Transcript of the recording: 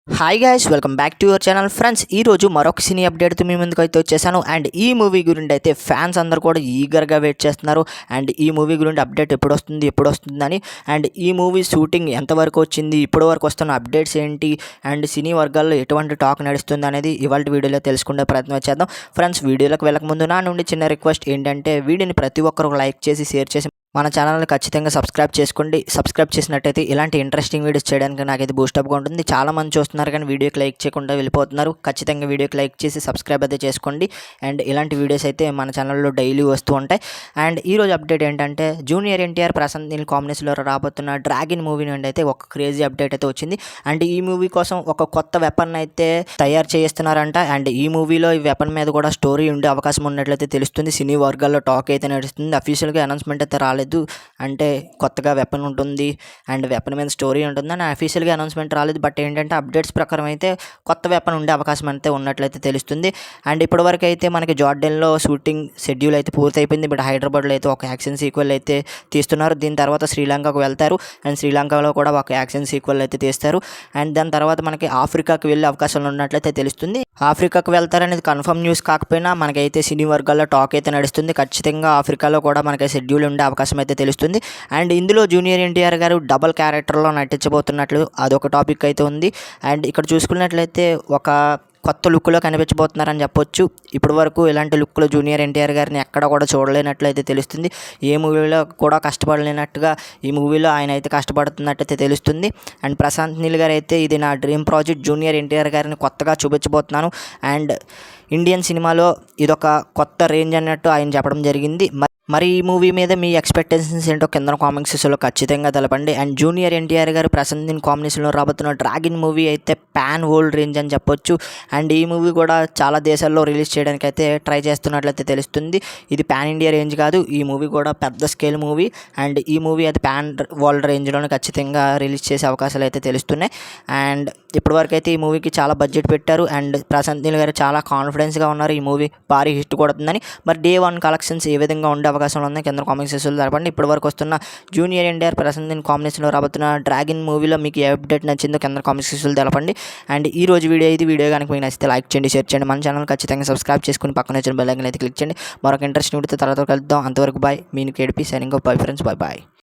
Hi guys, welcome back to your channel friends. ఈరోజు మరొక సినీ అప్డేట్తో మీ ముందుకు అయితే వచ్చేసాను. అండ్ ఈ మూవీ గురించి అయితే ఫ్యాన్స్ అందరూ కూడా ఈగర్గా వెయిట్ చేస్తున్నారు. అండ్ ఈ మూవీ గురించి అప్డేట్ ఎప్పుడు వస్తుందని, అండ్ ఈ మూవీ షూటింగ్ ఎంతవరకు వచ్చింది, ఇప్పటి వరకు వస్తున్న అప్డేట్స్ ఏంటి, అండ్ సినీ వర్గాల్లో ఎటువంటి టాక్ నడుస్తుంది అనేది ఇవాళ వీడియోలో తెలుసుకునే ప్రయత్నం చేద్దాం. ఫ్రెండ్స్, వీడియోలోకి వెళ్ళకముందు నా నుండి చిన్న రిక్వెస్ట్ ఏంటంటే వీడియోని ప్రతి ఒక్కరు లైక్ చేసి షేర్ చేసి మన ఛానల్ని ఖచ్చితంగా సబ్స్క్రైబ్ చేసుకోండి. సబ్స్క్రైబ్ చేసినట్టయితే ఇలాంటి ఇంట్రెస్టింగ్ వీడియోస్ చేయడానికి నాకైతే బూస్టప్గా ఉంటుంది. చాలామంది చూస్తున్నారు కానీ వీడియోకి లైక్ చేయకుండా వెళ్ళిపోతున్నారు. ఖచ్చితంగా వీడియోకి లైక్ చేసి సబ్స్క్రైబ్ అయితే చేసుకోండి. అండ్ ఇలాంటి వీడియోస్ అయితే మన ఛానల్లో డైలీ వస్తూ ఉంటాయి. అండ్ ఈరోజు అప్డేట్ ఏంటంటే జూనియర్ ఎన్టీఆర్ ప్రశాంత్ నీల్ కాంబినేషన్లో రాబోతున్న డ్రాగన్ మూవీ నుండి అయితే ఒక క్రేజీ అప్డేట్ అయితే వచ్చింది. అండ్ ఈ మూవీ కోసం ఒక కొత్త వెపన్ అయితే తయారు చేస్తున్నారంట. అండ్ ఈ మూవీలో ఈ వెపన్ మీద కూడా స్టోరీ ఉండే అవకాశం ఉన్నట్లయితే తెలుస్తుంది. సినీ వర్గాల్లో టాక్ అయితే నడుస్తుంది. అఫీషియల్గా అనౌన్స్మెంట్ అయితే రాలేదు. అంటే కొత్తగా వెపన్ ఉంటుంది అండ్ వెపన్ మీద స్టోరీ ఉంటుంది అని అఫీషియల్గా అనౌన్స్మెంట్ రాలేదు. బట్ ఏంటంటే అప్డేట్స్ ప్రకారం అయితే కొత్త వెపన్ ఉండే అవకాశం అయితే ఉన్నట్లయితే తెలుస్తుంది. అండ్ ఇప్పటివరకు అయితే మనకి జార్డన్లో షూటింగ్ షెడ్యూల్ అయితే పూర్తయిపోయింది. బట్ హైదరాబాద్లో అయితే ఒక యాక్షన్ సీక్వెల్ అయితే తీస్తున్నారు. దీని తర్వాత శ్రీలంకకు వెళ్తారు. అండ్ శ్రీలంకలో కూడా ఒక యాక్షన్ సీక్వెల్ అయితే తీస్తారు. అండ్ దాని తర్వాత మనకి ఆఫ్రికాకి వెళ్ళే అవకాశాలు ఉన్నట్లయితే తెలుస్తుంది. ఆఫ్రికాకు వెళ్తారనేది కన్ఫర్మ్ న్యూస్ కాకపోయినా మనకైతే సినీ వర్గాల్లో టాక్ అయితే నడుస్తుంది. ఖచ్చితంగా ఆఫ్రికాలో కూడా మనకి షెడ్యూల్ ఉండే అవకాశం అయితే తెలుస్తుంది. అండ్ ఇందులో జూనియర్ ఎన్టీఆర్ గారు డబల్ క్యారెక్టర్లో నటించబోతున్నట్లు అదొక టాపిక్ అయితే ఉంది. అండ్ ఇక్కడ చూసుకున్నట్లయితే ఒక కొత్త లుక్లో కనిపించబోతున్నారని చెప్పొచ్చు. ఇప్పటి వరకు ఇలాంటి లుక్లో జూనియర్ ఎన్టీఆర్ గారిని ఎక్కడ కూడా చూడలేనట్లయితే తెలుస్తుంది. ఏ మూవీలో కూడా కష్టపడలేనట్టుగా ఈ మూవీలో ఆయన అయితే కష్టపడుతున్నట్టయితే తెలుస్తుంది. అండ్ ప్రశాంత్ నీల్ గారు అయితే ఇది నా డ్రీమ్ ప్రాజెక్ట్, జూనియర్ ఎన్టీఆర్ గారిని కొత్తగా చూపించబోతున్నాను అండ్ ఇండియన్ సినిమాలో ఇదొక కొత్త రేంజ్ అన్నట్టు ఆయన చెప్పడం జరిగింది. మరి ఈ మూవీ మీద మీ ఎక్స్పెక్టేషన్స్ ఏంటో కింద కామెంట్ సెక్షన్లో ఖచ్చితంగా తెలపండి. అండ్ జూనియర్ ఎన్టీఆర్ గారు ప్రశాంత్ నీల్ కాంబినేషన్లో రాబోతున్న డ్రాగన్ మూవీ అయితే పాన్ వరల్డ్ రేంజ్ అని చెప్పొచ్చు. అండ్ ఈ మూవీ కూడా చాలా దేశాల్లో రిలీజ్ చేయడానికి అయితే ట్రై చేస్తున్నట్లయితే తెలుస్తుంది. ఇది పాన్ ఇండియా రేంజ్ కాదు, ఈ మూవీ కూడా పెద్ద స్కేల్ మూవీ. అండ్ ఈ మూవీ అయితే పాన్ వరల్డ్ రేంజ్లోనే ఖచ్చితంగా రిలీజ్ చేసే అవకాశాలు అయితే తెలుస్తున్నాయి. అండ్ ఇప్పటివరకు అయితే ఈ మూవీకి చాలా బడ్జెట్ పెట్టారు. అండ్ ప్రశాంత్ నీల్ గారు చాలా కాన్ఫిడెన్స్గా ఉన్నారు ఈ మూవీ భారీ హిట్ కొడుతుందని. మరి డే 1 కలెక్షన్స్ ఏ విధంగా ఉండే అవకాశం ఉంది కింద కామెంట్ సెక్షన్లో తెలపండి. ఇప్పటివరకు వస్తున్న జూనియర్ ఎన్టీఆర్ ప్రశాంత్ నీల్ కాంబినేషన్లో రాబోతున్న డ్రాగన్ మూవీలో మీకు ఏ అప్డేట్ నచ్చిందో కింద కామెంట్ సెక్షన్లో తెలపండి. అండ్ ఈ రోజు వీడియో కనుక మీకు నచ్చితే లైక్ చేయండి, షేర్ చేయండి. మన ఛానల్ ఖచ్చితంగా సబ్స్క్రైబ్ చేసుకుని పక్కన వచ్చిన బెల్ ఐకాన్ అయితే క్లిక్ చేయండి. మరొక ఇంట్రెస్ట్ వీడియోతో తర్వాత కలుద్దాం. అంతవరకు బాయ్. మీ KDP signing off. Bye friends, by.